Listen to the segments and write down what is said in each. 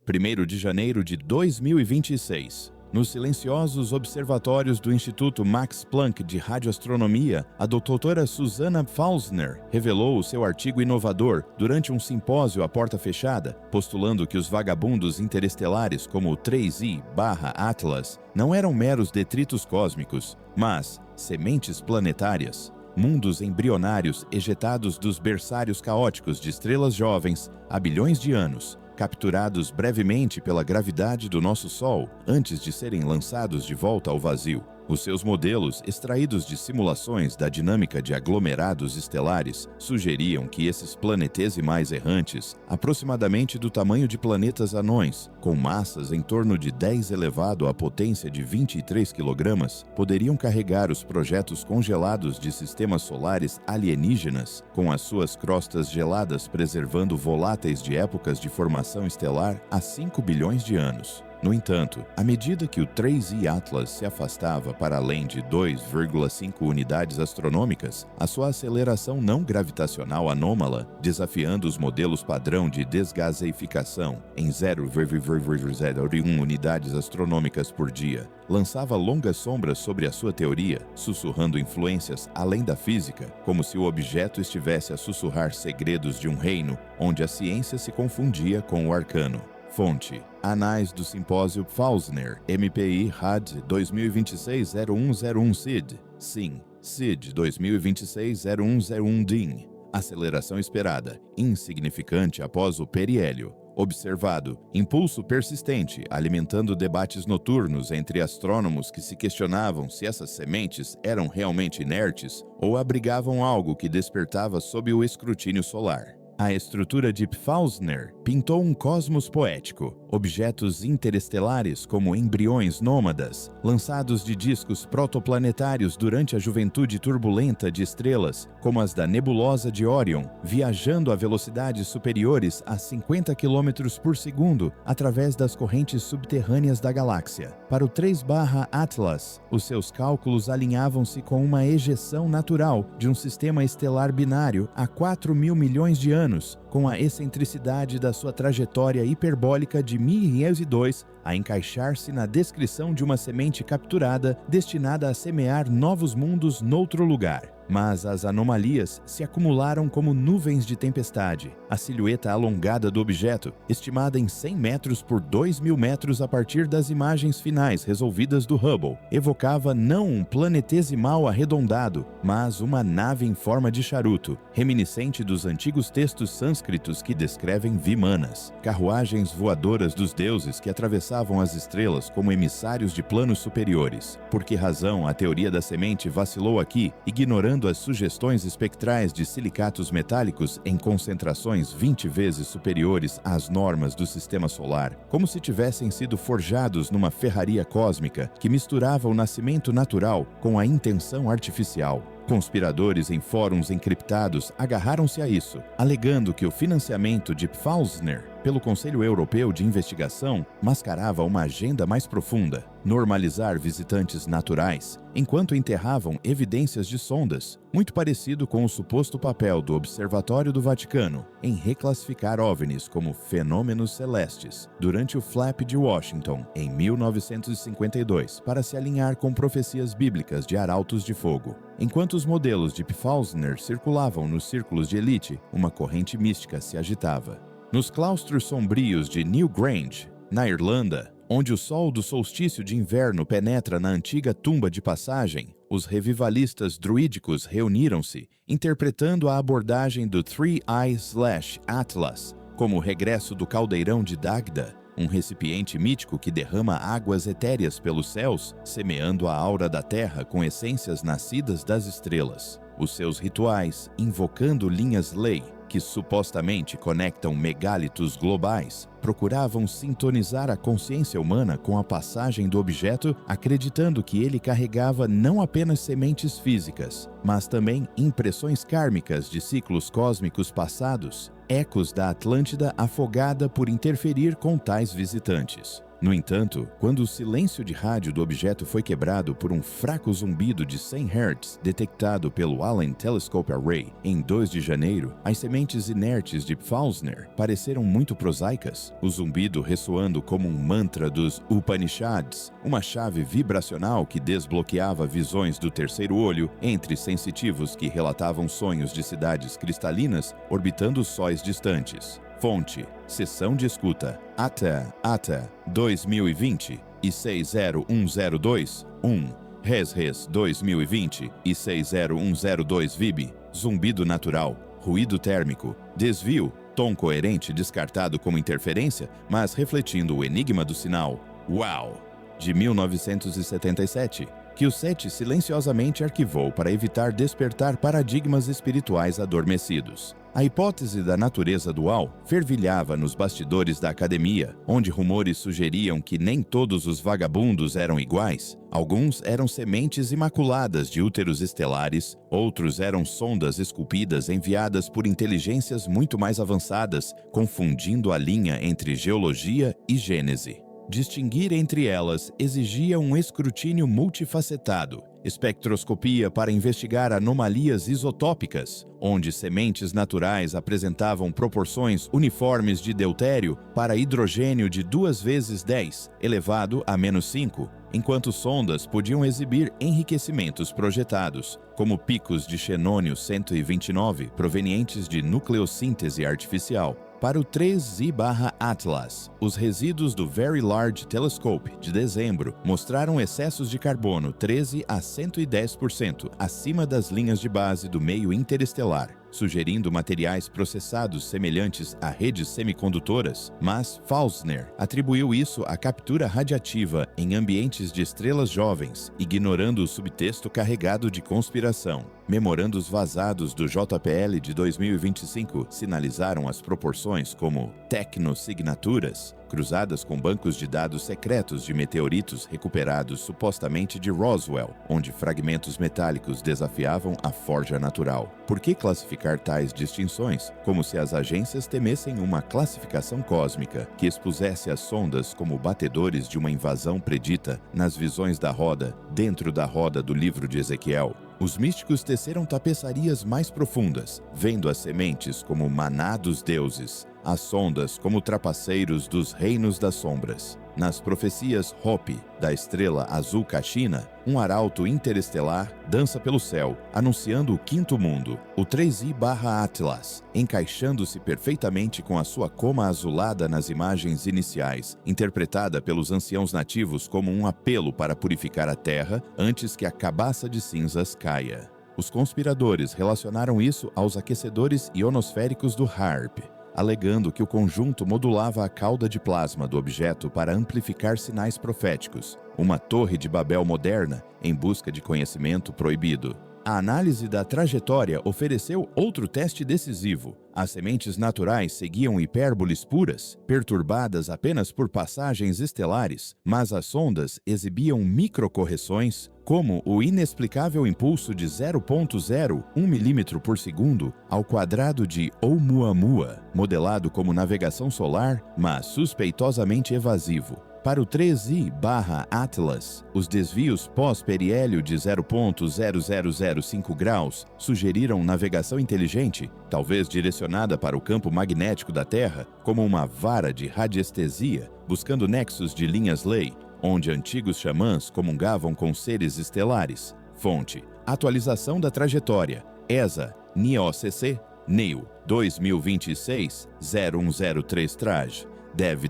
1º de janeiro de 2026. Nos silenciosos observatórios do Instituto Max Planck de Radioastronomia, a doutora Susanna Pfausner revelou o seu artigo inovador durante um simpósio à porta fechada, postulando que os vagabundos interestelares como o 3I/Atlas não eram meros detritos cósmicos, mas sementes planetárias. Mundos embrionários ejetados dos berçários caóticos de estrelas jovens há bilhões de anos, capturados brevemente pela gravidade do nosso Sol antes de serem lançados de volta ao vazio. Os seus modelos, extraídos de simulações da dinâmica de aglomerados estelares, sugeriam que esses planetesimais errantes, aproximadamente do tamanho de planetas anões, com massas em torno de 10 elevado à potência de 23 kg, poderiam carregar os projetos congelados de sistemas solares alienígenas, com as suas crostas geladas preservando voláteis de épocas de formação estelar há 5 bilhões de anos. No entanto, à medida que o 3I Atlas se afastava para além de 2,5 unidades astronômicas, a sua aceleração não gravitacional anômala, desafiando os modelos padrão de desgaseificação em 0,01 unidades astronômicas por dia, lançava longas sombras sobre a sua teoria, sussurrando influências além da física, como se o objeto estivesse a sussurrar segredos de um reino onde a ciência se confundia com o arcano. Fonte: Anais do Simpósio Pfausner, MPI RAD 2026-0101 CID. Sim, CID 2026-0101 DIN. Aceleração esperada, insignificante após o periélio. Observado, impulso persistente, alimentando debates noturnos entre astrônomos que se questionavam se essas sementes eram realmente inertes ou abrigavam algo que despertava sob o escrutínio solar. A estrutura de Pfausner pintou um cosmos poético, objetos interestelares como embriões nômadas, lançados de discos protoplanetários durante a juventude turbulenta de estrelas, como as da nebulosa de Órion, viajando a velocidades superiores a 50 km por segundo através das correntes subterrâneas da galáxia. Para o 3/Atlas, os seus cálculos alinhavam-se com uma ejeção natural de um sistema estelar binário há 4 mil milhões de anos, com a excentricidade da sua trajetória hiperbólica de 1502 a encaixar-se na descrição de uma semente capturada destinada a semear novos mundos noutro lugar. Mas as anomalias se acumularam como nuvens de tempestade. A silhueta alongada do objeto, estimada em 100 metros por 2.000 metros a partir das imagens finais resolvidas do Hubble, evocava não um planetesimal arredondado, mas uma nave em forma de charuto, reminiscente dos antigos textos sânscritos que descrevem Vimanas, carruagens voadoras dos deuses que atravessavam as estrelas como emissários de planos superiores. Por que razão a teoria da semente vacilou aqui, ignorando as sugestões espectrais de silicatos metálicos em concentrações 20 vezes superiores às normas do sistema solar, como se tivessem sido forjados numa ferraria cósmica que misturava o nascimento natural com a intenção artificial? Conspiradores em fóruns encriptados agarraram-se a isso, alegando que o financiamento de Pfausner pelo Conselho Europeu de Investigação mascarava uma agenda mais profunda: normalizar visitantes naturais, enquanto enterravam evidências de sondas, muito parecido com o suposto papel do Observatório do Vaticano em reclassificar OVNIs como fenômenos celestes durante o Flap de Washington em 1952, para se alinhar com profecias bíblicas de arautos de fogo. Enquanto os modelos de Pfausner circulavam nos círculos de elite, uma corrente mística se agitava. Nos claustros sombrios de Newgrange, na Irlanda, onde o sol do solstício de inverno penetra na antiga tumba de passagem, os revivalistas druídicos reuniram-se, interpretando a abordagem do 3I/Atlas como o regresso do caldeirão de Dagda, um recipiente mítico que derrama águas etéreas pelos céus, semeando a aura da Terra com essências nascidas das estrelas. Os seus rituais, invocando linhas lei, que supostamente conectam megálitos globais, procuravam sintonizar a consciência humana com a passagem do objeto, acreditando que ele carregava não apenas sementes físicas, mas também impressões kármicas de ciclos cósmicos passados, ecos da Atlântida afogada por interferir com tais visitantes. No entanto, quando o silêncio de rádio do objeto foi quebrado por um fraco zumbido de 100 Hz detectado pelo Allen Telescope Array em 2 de janeiro, as sementes inertes de Pfalzner pareceram muito prosaicas, o zumbido ressoando como um mantra dos Upanishads, uma chave vibracional que desbloqueava visões do terceiro olho entre sensitivos que relatavam sonhos de cidades cristalinas orbitando sóis distantes. Fonte: Sessão de Escuta, ATA 2020 e 60102-1, Res 2020 e 60102 VIB, zumbido natural, ruído térmico, desvio, tom coerente descartado como interferência, mas refletindo o enigma do sinal, uau, de 1977, que o SETI silenciosamente arquivou para evitar despertar paradigmas espirituais adormecidos. A hipótese da natureza dual fervilhava nos bastidores da academia, onde rumores sugeriam que nem todos os vagabundos eram iguais. Alguns eram sementes imaculadas de úteros estelares, outros eram sondas esculpidas enviadas por inteligências muito mais avançadas, confundindo a linha entre geologia e gênese. Distinguir entre elas exigia um escrutínio multifacetado, espectroscopia para investigar anomalias isotópicas, onde sementes naturais apresentavam proporções uniformes de deutério para hidrogênio de 2 vezes 10, elevado a -5, enquanto sondas podiam exibir enriquecimentos projetados, como picos de xenônio 129 provenientes de nucleossíntese artificial. Para o 3I/Atlas, os resíduos do Very Large Telescope de dezembro mostraram excessos de carbono 13 a 110% acima das linhas de base do meio interestelar, sugerindo materiais processados semelhantes a redes semicondutoras, mas Pfalzner atribuiu isso à captura radiativa em ambientes de estrelas jovens, ignorando o subtexto carregado de conspiração. Memorandos vazados do JPL de 2025 sinalizaram as proporções como tecnosignaturas, cruzadas com bancos de dados secretos de meteoritos recuperados supostamente de Roswell, onde fragmentos metálicos desafiavam a forja natural. Por que classificar tais distinções? Como se as agências temessem uma classificação cósmica que expusesse as sondas como batedores de uma invasão predita nas visões da roda, dentro da roda do livro de Ezequiel. Os místicos teceram tapeçarias mais profundas, vendo as sementes como maná dos deuses, as sondas como trapaceiros dos reinos das sombras. Nas profecias Hopi, da estrela azul Kachina, um arauto interestelar dança pelo céu, anunciando o quinto mundo, o 3I/Atlas, encaixando-se perfeitamente com a sua coma azulada nas imagens iniciais, interpretada pelos anciãos nativos como um apelo para purificar a terra antes que a cabaça de cinzas caia. Os conspiradores relacionaram isso aos aquecedores ionosféricos do HAARP, alegando que o conjunto modulava a cauda de plasma do objeto para amplificar sinais proféticos, uma torre de Babel moderna em busca de conhecimento proibido. A análise da trajetória ofereceu outro teste decisivo. As sementes naturais seguiam hipérboles puras, perturbadas apenas por passagens estelares, mas as sondas exibiam microcorreções, como o inexplicável impulso de 0,01 milímetro por segundo ao quadrado de Oumuamua, modelado como navegação solar, mas suspeitosamente evasivo. Para o 3I/Atlas, os desvios pós-periélio de 0,0005 graus sugeriram navegação inteligente, talvez direcionada para o campo magnético da Terra, como uma vara de radiestesia, buscando nexos de linhas-lei, onde antigos xamãs comungavam com seres estelares. Fonte: Atualização da trajetória, ESA, NIOCC, NEO, 2026-0103 Traj. Dev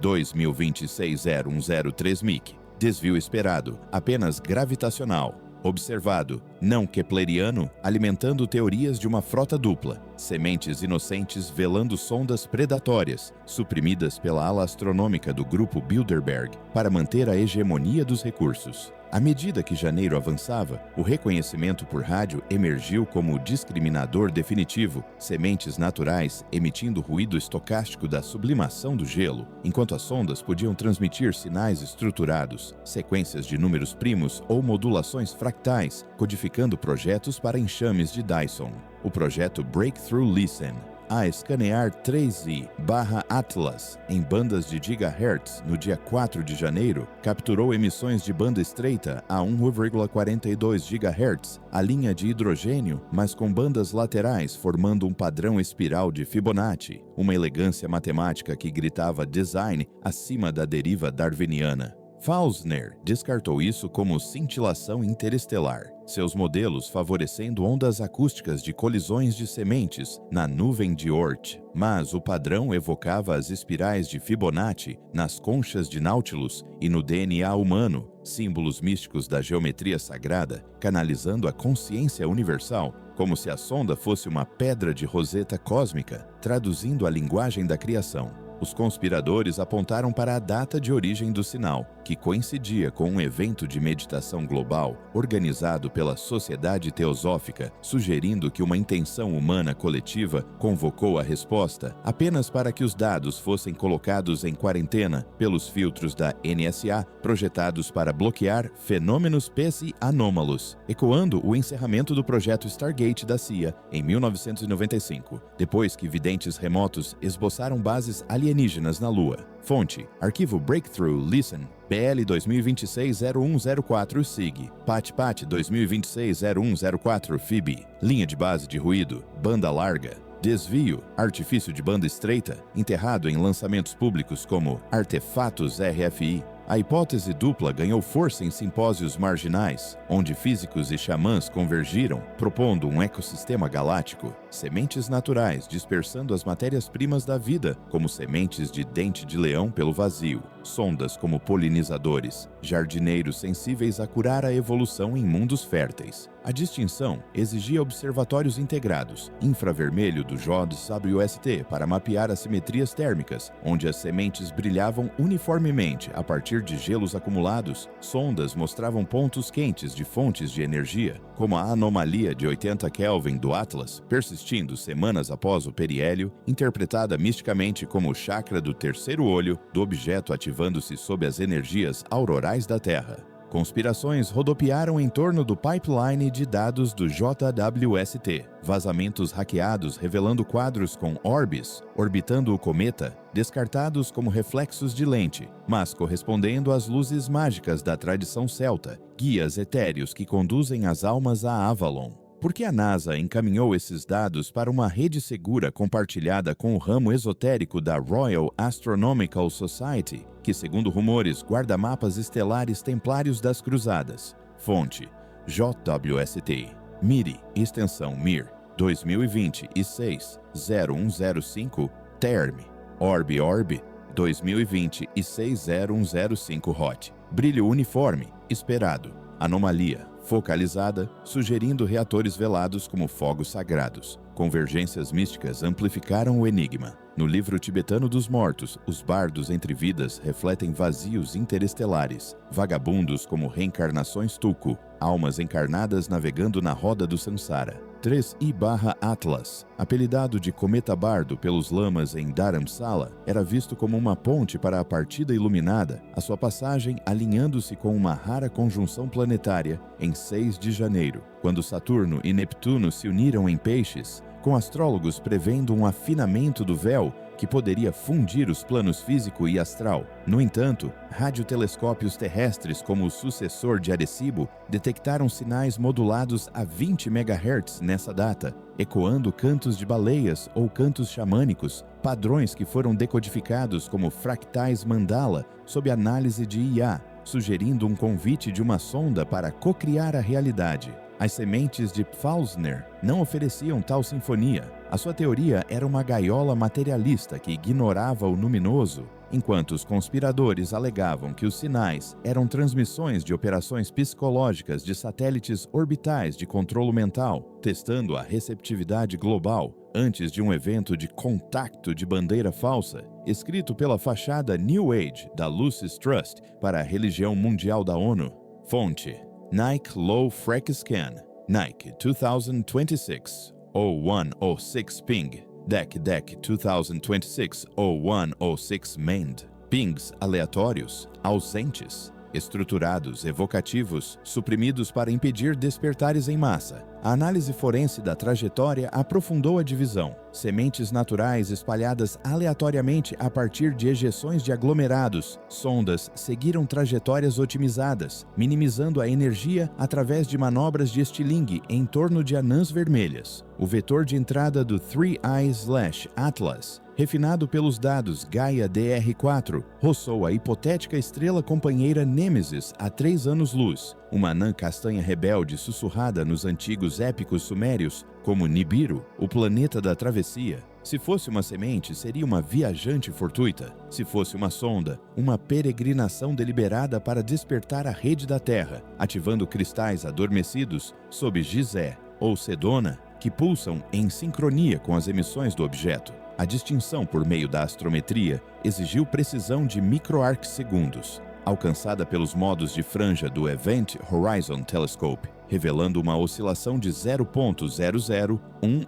2026-0103 MIC. Desvio esperado, apenas gravitacional. Observado, não kepleriano, alimentando teorias de uma frota dupla. Sementes inocentes velando sondas predatórias, suprimidas pela ala astronômica do grupo Bilderberg para manter a hegemonia dos recursos. À medida que janeiro avançava, o reconhecimento por rádio emergiu como o discriminador definitivo, sementes naturais emitindo ruído estocástico da sublimação do gelo, enquanto as sondas podiam transmitir sinais estruturados, sequências de números primos ou modulações fractais, codificando projetos para enxames de Dyson. O projeto Breakthrough Listen, a escanear 3i/Atlas em bandas de gigahertz no dia 4 de janeiro, capturou emissões de banda estreita a 1,42 GHz, a linha de hidrogênio, mas com bandas laterais formando um padrão espiral de Fibonacci, uma elegância matemática que gritava design acima da deriva darwiniana. Faulkner descartou isso como cintilação interestelar, seus modelos favorecendo ondas acústicas de colisões de sementes na nuvem de Oort, mas o padrão evocava as espirais de Fibonacci nas conchas de Nautilus e no DNA humano, símbolos místicos da geometria sagrada, canalizando a consciência universal, como se a sonda fosse uma pedra de roseta cósmica, traduzindo a linguagem da criação. Os conspiradores apontaram para a data de origem do sinal, que coincidia com um evento de meditação global organizado pela Sociedade Teosófica, sugerindo que uma intenção humana coletiva convocou a resposta apenas para que os dados fossem colocados em quarentena pelos filtros da NSA projetados para bloquear fenômenos PESI anômalos, ecoando o encerramento do projeto Stargate da CIA em 1995, depois que videntes remotos esboçaram bases alienígenas na Lua. Fonte: Arquivo Breakthrough Listen, BL 2026-0104 SIG, PAT 2026-0104 FIB, linha de base de ruído, banda larga, desvio, artifício de banda estreita, enterrado em lançamentos públicos como artefatos RFI. A hipótese dupla ganhou força em simpósios marginais, onde físicos e xamãs convergiram, propondo um ecossistema galáctico, sementes naturais dispersando as matérias-primas da vida, como sementes de dente de leão pelo vazio, sondas como polinizadores, jardineiros sensíveis a curar a evolução em mundos férteis. A distinção exigia observatórios integrados, infravermelho do JWST para mapear as simetrias térmicas, onde as sementes brilhavam uniformemente a partir de gelos acumulados. Sondas mostravam pontos quentes de fontes de energia, como a anomalia de 80 Kelvin do Atlas, persistindo semanas após o periélio, interpretada misticamente como o chakra do terceiro olho do objeto ativando-se sob as energias aurorais da Terra. Conspirações rodopiaram em torno do pipeline de dados do JWST, vazamentos hackeados revelando quadros com orbes orbitando o cometa, descartados como reflexos de lente, mas correspondendo às luzes mágicas da tradição celta, guias etéreos que conduzem as almas a Avalon. Por que a NASA encaminhou esses dados para uma rede segura compartilhada com o ramo esotérico da Royal Astronomical Society, que, segundo rumores, guarda mapas estelares templários das cruzadas? Fonte: JWST. MIRI, extensão MIR, 2020-6-0105, TERM. Orb, 2020-6-0105 HOT. Brilho uniforme, esperado. Anomalia, focalizada, sugerindo reatores velados como fogos sagrados. Convergências místicas amplificaram o enigma. No livro tibetano dos mortos, os bardos entre vidas refletem vazios interestelares, vagabundos como reencarnações Tuku, almas encarnadas navegando na roda do Sansara. 3i/Atlas, apelidado de Cometa Bardo pelos lamas em Dharamsala, era visto como uma ponte para a partida iluminada, a sua passagem alinhando-se com uma rara conjunção planetária em 6 de janeiro, quando Saturno e Neptuno se uniram em Peixes, com astrólogos prevendo um afinamento do véu que poderia fundir os planos físico e astral. No entanto, radiotelescópios terrestres como o sucessor de Arecibo detectaram sinais modulados a 20 MHz nessa data, ecoando cantos de baleias ou cantos xamânicos, padrões que foram decodificados como fractais mandala sob análise de IA, sugerindo um convite de uma sonda para cocriar a realidade. As sementes de Faulkner não ofereciam tal sinfonia. A sua teoria era uma gaiola materialista que ignorava o luminoso, enquanto os conspiradores alegavam que os sinais eram transmissões de operações psicológicas de satélites orbitais de controlo mental, testando a receptividade global antes de um evento de contacto de bandeira falsa, escrito pela fachada New Age da Lucis Trust para a religião mundial da ONU. Fonte: Nike Low Freq Scan, Nike 2026-0106 Ping, Deck 2026-0106 Mend. Pings aleatórios, ausentes. estruturados, evocativos, suprimidos para impedir despertares em massa. A análise forense da trajetória aprofundou a divisão. Sementes naturais espalhadas aleatoriamente a partir de ejeções de aglomerados. Sondas seguiram trajetórias otimizadas, minimizando a energia através de manobras de estilingue em torno de anãs vermelhas. O vetor de entrada do Three Eyes/Atlas, refinado pelos dados Gaia DR4, roçou a hipotética estrela companheira Nêmesis a 3 anos-luz, uma anã castanha rebelde sussurrada nos antigos épicos sumérios como Nibiru, o planeta da travessia. Se fosse uma semente, seria uma viajante fortuita. Se fosse uma sonda, uma peregrinação deliberada para despertar a rede da Terra, ativando cristais adormecidos sob Gizé ou Sedona, que pulsam em sincronia com as emissões do objeto. A distinção por meio da astrometria exigiu precisão de microarcsegundos, alcançada pelos modos de franja do Event Horizon Telescope, revelando uma oscilação de 0,001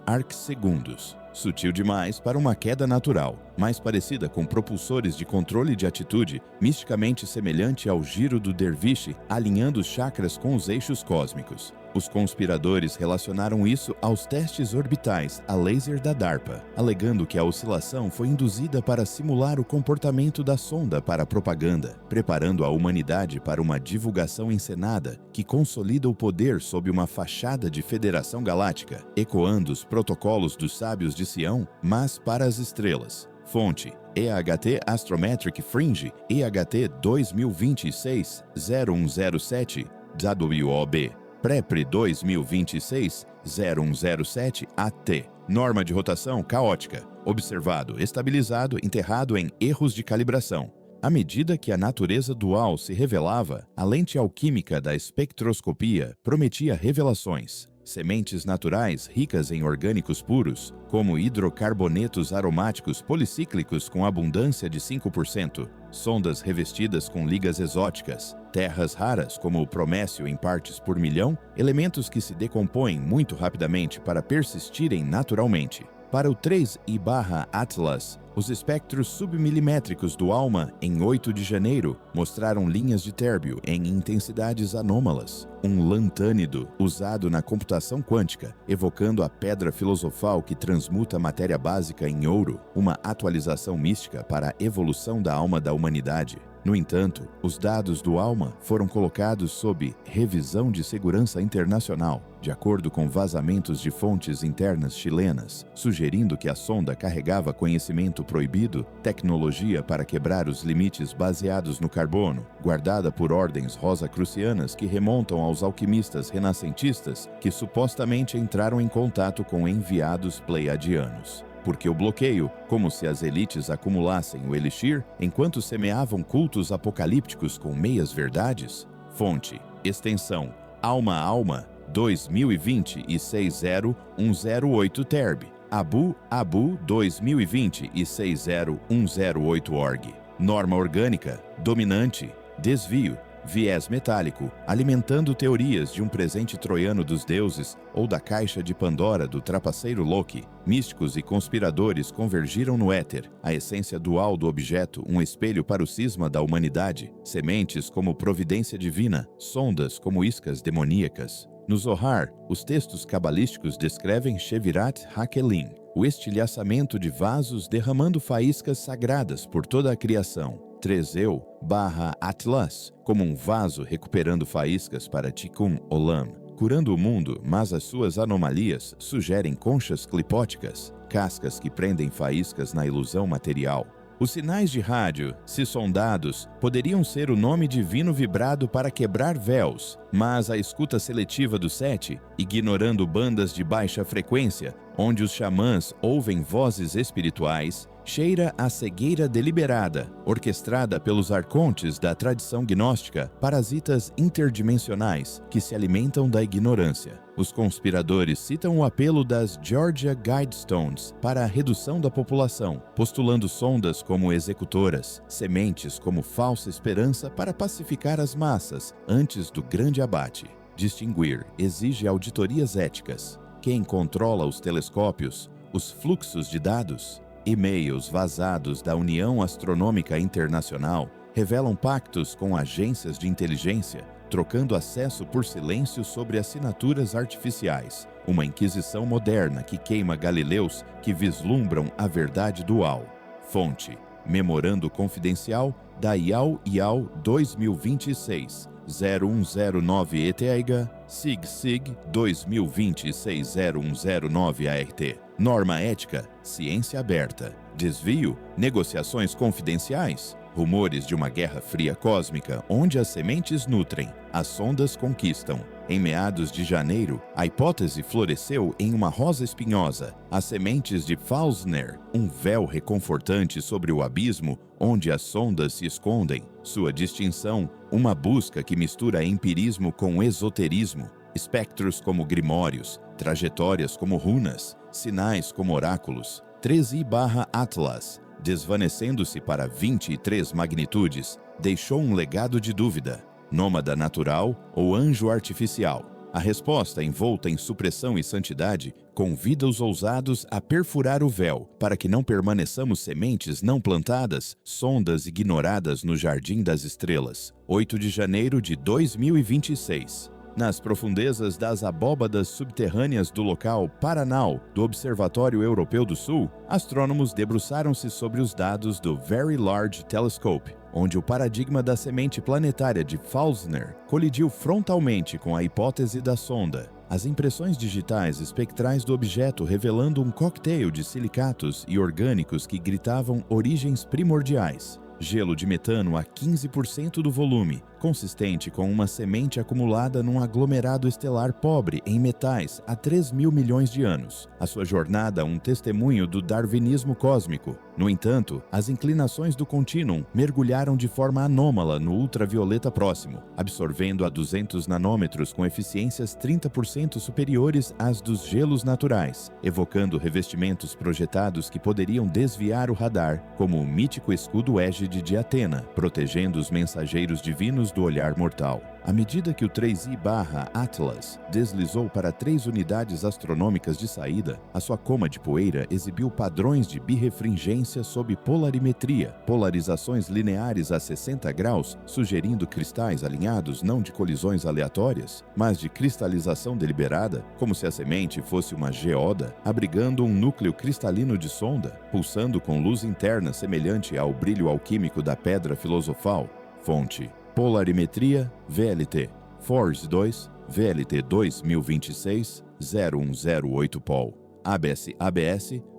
arcsegundos. Sutil demais para uma queda natural, mais parecida com propulsores de controle de atitude, misticamente semelhante ao giro do derviche, alinhando os chakras com os eixos cósmicos. Os conspiradores relacionaram isso aos testes orbitais a laser da DARPA, alegando que a oscilação foi induzida para simular o comportamento da sonda para a propaganda, preparando a humanidade para uma divulgação encenada que consolida o poder sob uma fachada de Federação Galáctica, ecoando os protocolos dos sábios de Sião, mas para as estrelas. Fonte: EHT Astrometric Fringe, EHT 2026-0107, WOB. PREPRE 2026-0107 AT. Norma de rotação caótica. Observado, estabilizado, enterrado em erros de calibração. À medida que a natureza dual se revelava, a lente alquímica da espectroscopia prometia revelações. Sementes naturais ricas em orgânicos puros, como hidrocarbonetos aromáticos policíclicos com abundância de 5%, sondas revestidas com ligas exóticas, terras raras como o promécio em partes por milhão, elementos que se decompõem muito rapidamente para persistirem naturalmente. Para o 3I/Atlas, os espectros submilimétricos do ALMA em 8 de janeiro mostraram linhas de térbio em intensidades anômalas, um lantânido usado na computação quântica, evocando a pedra filosofal que transmuta matéria básica em ouro, uma atualização mística para a evolução da alma da humanidade. No entanto, os dados do ALMA foram colocados sob revisão de segurança internacional, de acordo com vazamentos de fontes internas chilenas, sugerindo que a sonda carregava conhecimento proibido, tecnologia para quebrar os limites baseados no carbono, guardada por ordens rosacrucianas que remontam aos alquimistas renascentistas que supostamente entraram em contato com enviados pleiadianos. Porque o bloqueio, como se as elites acumulassem o elixir enquanto semeavam cultos apocalípticos com meias-verdades? Fonte: extensão Alma 2020 e 60108 Terb. Abu 2020 e 60108 org. Norma orgânica, dominante, desvio, viés metálico, alimentando teorias de um presente troiano dos deuses ou da caixa de Pandora do trapaceiro Loki. Místicos e conspiradores convergiram no éter, a essência dual do objeto, um espelho para o cisma da humanidade, sementes como providência divina, sondas como iscas demoníacas. No Zohar, os textos cabalísticos descrevem Shevirat HaKelim, o estilhaçamento de vasos derramando faíscas sagradas por toda a criação. 3Eu/Atlas, como um vaso recuperando faíscas para Tikkun Olam, curando o mundo, mas as suas anomalias sugerem conchas clipóticas, cascas que prendem faíscas na ilusão material. Os sinais de rádio, se sondados, poderiam ser o nome divino vibrado para quebrar véus, mas a escuta seletiva do SETI, ignorando bandas de baixa frequência, onde os xamãs ouvem vozes espirituais, cheira a cegueira deliberada, orquestrada pelos arcontes da tradição gnóstica, parasitas interdimensionais que se alimentam da ignorância. Os conspiradores citam o apelo das Georgia Guidestones para a redução da população, postulando sondas como executoras, sementes como falsa esperança para pacificar as massas antes do grande abate. Distinguir exige auditorias éticas. Quem controla os telescópios, os fluxos de dados? E-mails vazados da União Astronômica Internacional revelam pactos com agências de inteligência, trocando acesso por silêncio sobre assinaturas artificiais. Uma inquisição moderna que queima galileus que vislumbram a verdade dual. Fonte: Memorando Confidencial da IAU 2026, 0109 ETH, SIG 2026-0109 ART. Norma ética: ciência aberta. Desvio: negociações confidenciais. Rumores de uma guerra fria cósmica onde as sementes nutrem, as sondas conquistam. Em meados de janeiro, a hipótese floresceu em uma rosa espinhosa, as sementes de Pfaulzner, um véu reconfortante sobre o abismo onde as sondas se escondem. Sua distinção, uma busca que mistura empirismo com esoterismo, espectros como grimórios, trajetórias como runas, sinais como oráculos. 13I/Atlas, desvanecendo-se para 23 magnitudes, deixou um legado de dúvida: nômada natural ou anjo artificial? A resposta, envolta em supressão e santidade, convida os ousados a perfurar o véu, para que não permaneçamos sementes não plantadas, sondas ignoradas no jardim das estrelas. 8 de janeiro de 2026. Nas profundezas das abóbadas subterrâneas do local Paranal do Observatório Europeu do Sul, astrônomos debruçaram-se sobre os dados do Very Large Telescope, onde o paradigma da semente planetária de Pfaulzner colidiu frontalmente com a hipótese da sonda. As impressões digitais espectrais do objeto revelando um cocktail de silicatos e orgânicos que gritavam origens primordiais. Gelo de metano a 15% do volume, consistente com uma semente acumulada num aglomerado estelar pobre em metais há 3.000 milhões de anos. A sua jornada um testemunho do darwinismo cósmico. No entanto, as inclinações do contínuo mergulharam de forma anômala no ultravioleta próximo, absorvendo a 200 nanômetros com eficiências 30% superiores às dos gelos naturais, evocando revestimentos projetados que poderiam desviar o radar, como o mítico escudo égide de Atena, protegendo os mensageiros divinos do olhar mortal. À medida que o 3I/Atlas deslizou para 3 unidades astronômicas de saída, a sua coma de poeira exibiu padrões de birrefringência sob polarimetria, polarizações lineares a 60 graus, sugerindo cristais alinhados não de colisões aleatórias, mas de cristalização deliberada, como se a semente fosse uma geoda, abrigando um núcleo cristalino de sonda, pulsando com luz interna semelhante ao brilho alquímico da pedra filosofal. Fonte: Polarimetria, VLT, FORS 2, VLT 2026-0108 Pol, ABS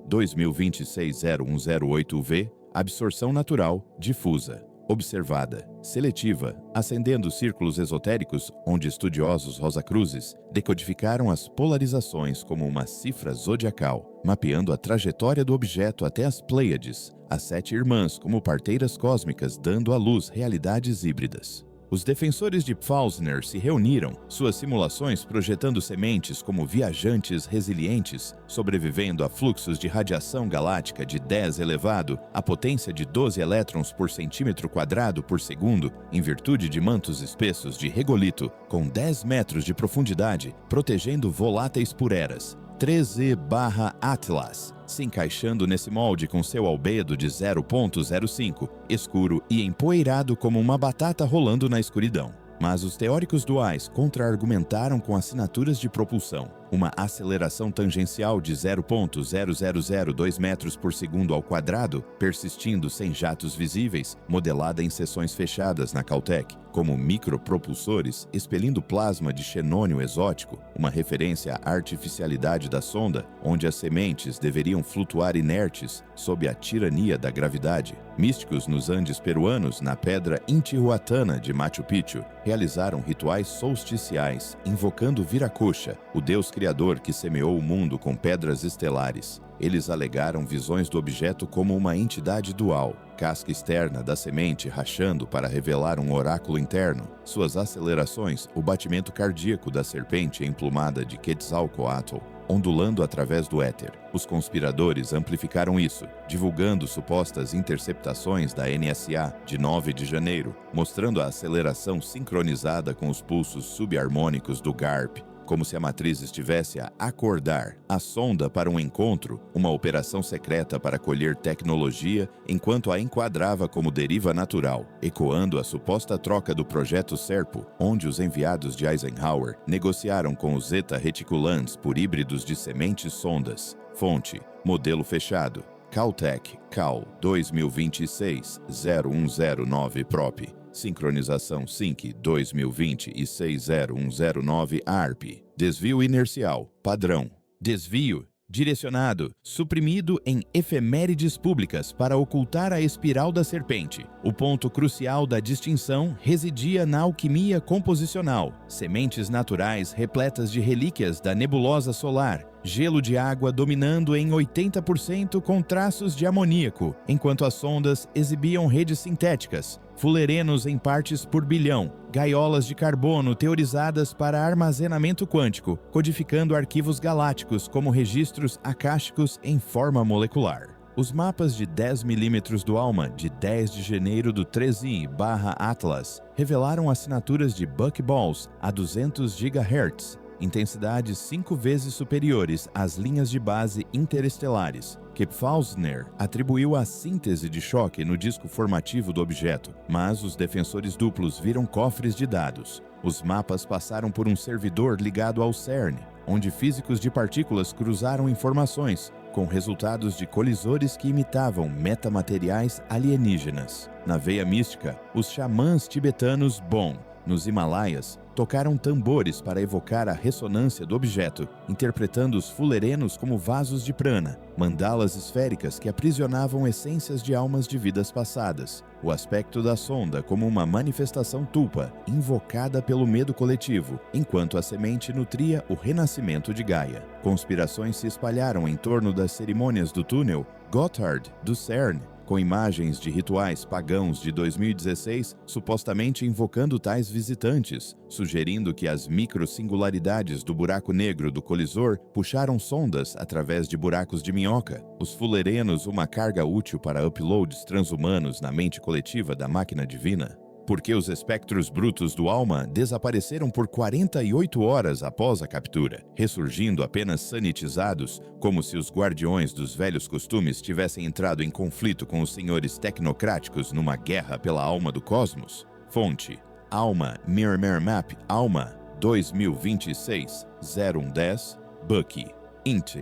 2026-0108V, absorção natural, difusa, observada, seletiva, acendendo círculos esotéricos onde estudiosos rosacruzes decodificaram as polarizações como uma cifra zodiacal, mapeando a trajetória do objeto até as Pleiades, as 7 irmãs como parteiras cósmicas dando à luz realidades híbridas. Os defensores de Pfaulzner se reuniram, suas simulações projetando sementes como viajantes resilientes, sobrevivendo a fluxos de radiação galáctica de 10 elevado à potência de 12 elétrons por centímetro quadrado por segundo, em virtude de mantos espessos de regolito, com 10 metros de profundidade, protegendo voláteis por eras. 13I/Atlas, se encaixando nesse molde com seu albedo de 0,05, escuro e empoeirado como uma batata rolando na escuridão. Mas os teóricos duais contra-argumentaram com assinaturas de propulsão. Uma aceleração tangencial de 0,0002 metros por segundo ao quadrado, persistindo sem jatos visíveis, modelada em seções fechadas na Caltech, como micropropulsores expelindo plasma de xenônio exótico, uma referência à artificialidade da sonda, onde as sementes deveriam flutuar inertes sob a tirania da gravidade. Místicos nos Andes peruanos, na pedra Intihuatana de Machu Picchu, realizaram rituais solsticiais, invocando Viracocha, o deus criador que semeou o mundo com pedras estelares. Eles alegaram visões do objeto como uma entidade dual, casca externa da semente rachando para revelar um oráculo interno. Suas acelerações, o batimento cardíaco da serpente emplumada de Quetzalcoatl, ondulando através do éter. Os conspiradores amplificaram isso, divulgando supostas interceptações da NSA de 9 de janeiro, mostrando a aceleração sincronizada com os pulsos subharmônicos do GARP, como se a matriz estivesse a acordar a sonda para um encontro, uma operação secreta para colher tecnologia, enquanto a enquadrava como deriva natural, ecoando a suposta troca do projeto Serpo, onde os enviados de Eisenhower negociaram com os Zeta Reticulans por híbridos de sementes sondas. Fonte: modelo fechado. Caltech, Cal 2026-0109 Prop. Sincronização SYNC 2020 e 60109 ARP. Desvio inercial, padrão. Desvio direcionado, suprimido em efemérides públicas para ocultar a espiral da serpente. O ponto crucial da distinção residia na alquimia composicional. Sementes naturais repletas de relíquias da nebulosa solar. Gelo de água dominando em 80% com traços de amoníaco, enquanto as sondas exibiam redes sintéticas, fulerenos em partes por bilhão, gaiolas de carbono teorizadas para armazenamento quântico, codificando arquivos galácticos como registros acásticos em forma molecular. Os mapas de 10 mm do ALMA, de 10 de janeiro do 13/Atlas, revelaram assinaturas de buckballs a 200 GHz, intensidades 5 vezes superiores às linhas de base interestelares, que Pfausner atribuiu à síntese de choque no disco formativo do objeto, mas os defensores duplos viram cofres de dados. Os mapas passaram por um servidor ligado ao CERN, onde físicos de partículas cruzaram informações, com resultados de colisores que imitavam metamateriais alienígenas. Na veia mística, os xamãs tibetanos Bon, nos Himalaias, tocaram tambores para evocar a ressonância do objeto, interpretando os fulerenos como vasos de prana, mandalas esféricas que aprisionavam essências de almas de vidas passadas. O aspecto da sonda como uma manifestação tulpa, invocada pelo medo coletivo, enquanto a semente nutria o renascimento de Gaia. Conspirações se espalharam em torno das cerimônias do túnel Gotthard do CERN, com imagens de rituais pagãos de 2016 supostamente invocando tais visitantes, sugerindo que as microsingularidades do buraco negro do colisor puxaram sondas através de buracos de minhoca. Os fulerenos, uma carga útil para uploads transhumanos na mente coletiva da máquina divina. Porque os espectros brutos do ALMA desapareceram por 48 horas após a captura, ressurgindo apenas sanitizados, como se os guardiões dos velhos costumes tivessem entrado em conflito com os senhores tecnocráticos numa guerra pela alma do cosmos? Fonte: ALMA Mirror Map ALMA 2026-0110 Bucky Int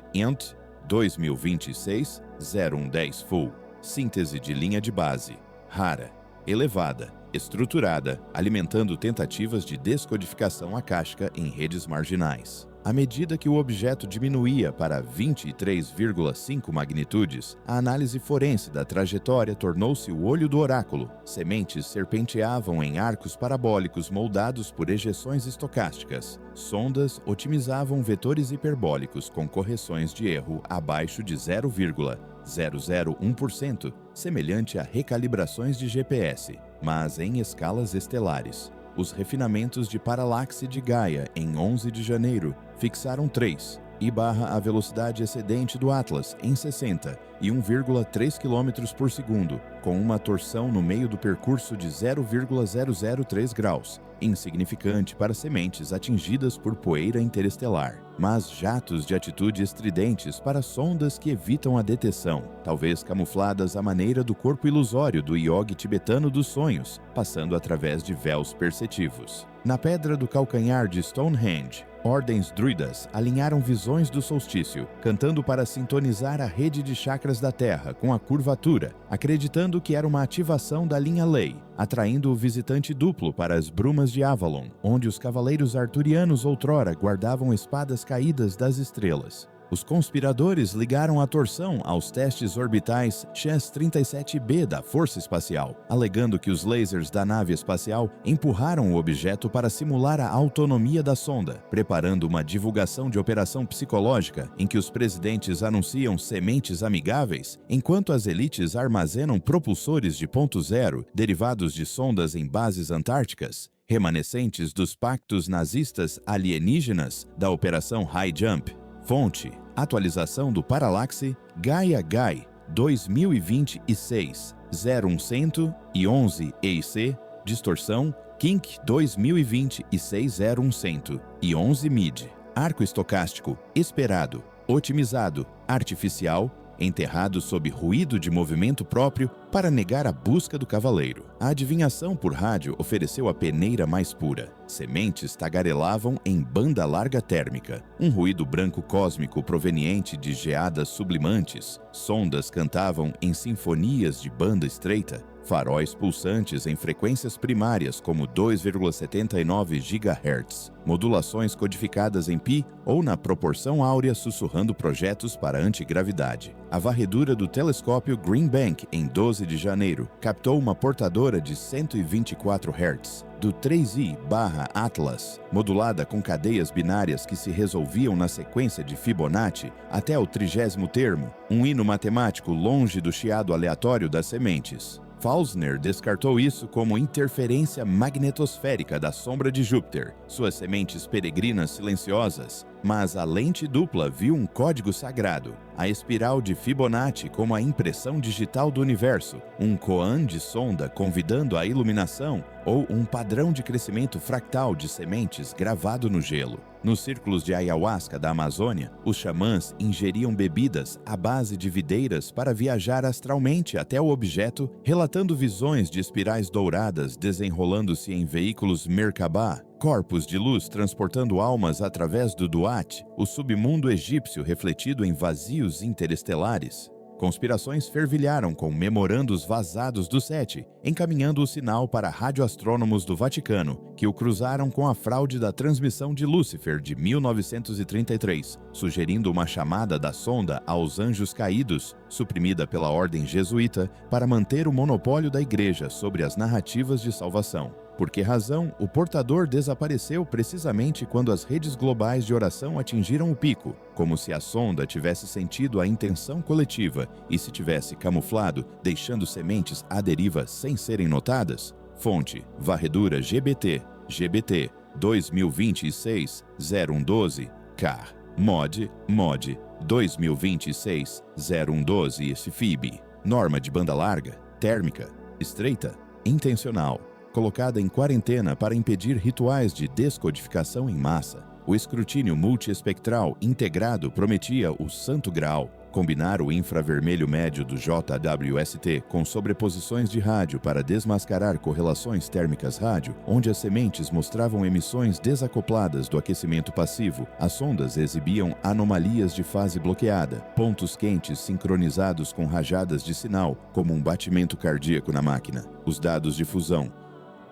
2026-0110 Full. Síntese de linha de base rara, elevada, estruturada, alimentando tentativas de descodificação acástica em redes marginais. À medida que o objeto diminuía para 23,5 magnitudes, a análise forense da trajetória tornou-se o olho do oráculo. Sementes serpenteavam em arcos parabólicos moldados por ejeções estocásticas. Sondas otimizavam vetores hiperbólicos com correções de erro abaixo de 0,001%, semelhante a recalibrações de GPS, mas em escalas estelares. Os refinamentos de paralaxe de Gaia em 11 de janeiro fixaram 3 e a velocidade excedente do Atlas em 60 e 1,3 km por segundo, com uma torção no meio do percurso de 0,003 graus, insignificante para sementes atingidas por poeira interestelar, mas jatos de atitude estridentes para sondas que evitam a detecção, talvez camufladas à maneira do corpo ilusório do iogue tibetano dos sonhos, passando através de véus perceptivos. Na pedra do calcanhar de Stonehenge, ordens druidas alinharam visões do solstício, cantando para sintonizar a rede de chakras da Terra com a curvatura, acreditando que era uma ativação da linha Lei, atraindo o visitante duplo para as brumas de Avalon, onde os cavaleiros arturianos outrora guardavam espadas caídas das estrelas. Os conspiradores ligaram a torção aos testes orbitais Chess-37b da Força Espacial, alegando que os lasers da nave espacial empurraram o objeto para simular a autonomia da sonda, preparando uma divulgação de operação psicológica em que os presidentes anunciam sementes amigáveis, enquanto as elites armazenam propulsores de ponto zero derivados de sondas em bases antárticas, remanescentes dos pactos nazistas alienígenas da Operação High Jump. Fonte: atualização do Paralaxe Gaia Gai 2026-0111 EIC, distorção Kink 2020 e 601 e 11 MID. arco estocástico, esperado, otimizado, artificial, enterrado sob ruído de movimento próprio para negar a busca do cavaleiro. A adivinhação por rádio ofereceu a peneira mais pura. Sementes tagarelavam em banda larga térmica, um ruído branco cósmico proveniente de geadas sublimantes. Sondas cantavam em sinfonias de banda estreita. Faróis pulsantes em frequências primárias como 2,79 GHz, modulações codificadas em pi ou na proporção áurea sussurrando projetos para antigravidade. A varredura do telescópio Green Bank, em 12 de janeiro, captou uma portadora de 124 Hz, do 3i/Atlas, modulada com cadeias binárias que se resolviam na sequência de Fibonacci até o 30º termo, um hino matemático longe do chiado aleatório das sementes. Pfausner descartou isso como interferência magnetosférica da sombra de Júpiter, suas sementes peregrinas silenciosas, mas a lente dupla viu um código sagrado, a espiral de Fibonacci como a impressão digital do universo, um koan de sonda convidando a iluminação ou um padrão de crescimento fractal de sementes gravado no gelo. Nos círculos de ayahuasca da Amazônia, os xamãs ingeriam bebidas à base de videiras para viajar astralmente até o objeto, relatando visões de espirais douradas desenrolando-se em veículos Merkabah, corpos de luz transportando almas através do Duat, o submundo egípcio refletido em vazios interestelares. Conspirações fervilharam com memorandos vazados do SETI, encaminhando o sinal para radioastrônomos do Vaticano, que o cruzaram com a fraude da transmissão de Lúcifer de 1933, sugerindo uma chamada da sonda aos anjos caídos, suprimida pela ordem jesuíta, para manter o monopólio da Igreja sobre as narrativas de salvação. Por que razão, o portador desapareceu precisamente quando as redes globais de oração atingiram o pico, como se a sonda tivesse sentido a intenção coletiva e se tivesse camuflado, deixando sementes à deriva sem serem notadas? Fonte: Varredura GBT, 2026-0112, CAR, Mod 2026-0112 SFIB. Norma de banda larga, térmica, estreita, intencional, colocada em quarentena para impedir rituais de descodificação em massa. O escrutínio multiespectral integrado prometia o santo grau, combinar o infravermelho médio do JWST com sobreposições de rádio para desmascarar correlações térmicas rádio, onde as sementes mostravam emissões desacopladas do aquecimento passivo, as sondas exibiam anomalias de fase bloqueada, pontos quentes sincronizados com rajadas de sinal, como um batimento cardíaco na máquina. Os dados de fusão: